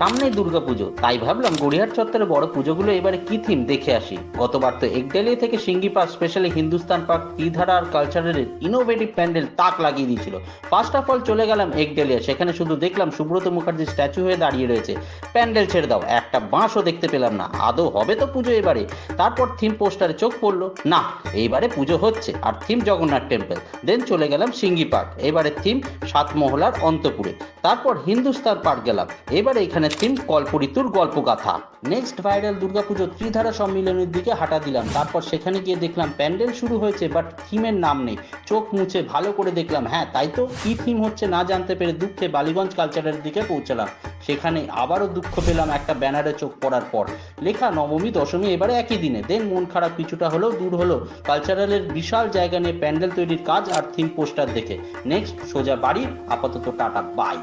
সামনেই দুর্গাপুজো, তাই ভাবলাম গড়িয়াহাট চত্বরে বড় পুজোগুলো এবারে কি থিম দেখে আসি। গতবার তো একডেলিয়া থেকে Singhi park, specially Hindustan park, Tridhara আর কালচারের ইনোভেটিভ প্যান্ডেল তাক লাগিয়ে দিয়েছিল। ফার্স্ট অফ অল চলে গেলাম একডেলিয়া, সেখানে শুধু দেখলাম সুব্রত মুখার্জি স্ট্যাচু হয়ে দাঁড়িয়ে রয়েছে। প্যান্ডেল ছেড়ে দাও, একটা বাঁশও দেখতে পেলাম না। আদৌ হবে তো পুজো এবারে? তারপর থিম পোস্টারে চোখ পড়লো, না এইবারে পুজো হচ্ছে, আর থিম জগন্নাথ টেম্পল। দেন চলে গেলাম সিঙ্গি পার্ক, এবারে থিম সাতমহলার অন্তপুরে। তারপর হিন্দুস্তান পার্ক গেলাম, এবারে এখানে থিম কল্পঋতুর গল্পগাথা। নেক্সট ভাইরাল দুর্গাপুজো ত্রিধারা সম্মিলনের দিকে হাঁটা দিলাম। তারপর সেখানে গিয়ে দেখলাম প্যান্ডেল শুরু হয়েছে, বাট থিমের নাম নেই। চোখ মুছে ভালো করে দেখলাম, হ্যাঁ তাই তো, কি থিম হচ্ছে না জানতে পেরে দুঃখে বালিগঞ্জ কালচারের দিকে পৌঁছালাম। সেখানে আবারও দুঃখ পেলাম একটা ব্যানারে চোখ পড়ার পর, লেখা নবমী দশমী এবারে একই দিনে। দেন মন খারাপ কিছুটা হলেও দূর হলো কালচারালের বিশাল জায়গা নিয়ে প্যান্ডেল তৈরির কাজ আর থিম পোস্টার দেখে। নেক্সট সোজা বাড়ি, আপাতত টাটা বাই।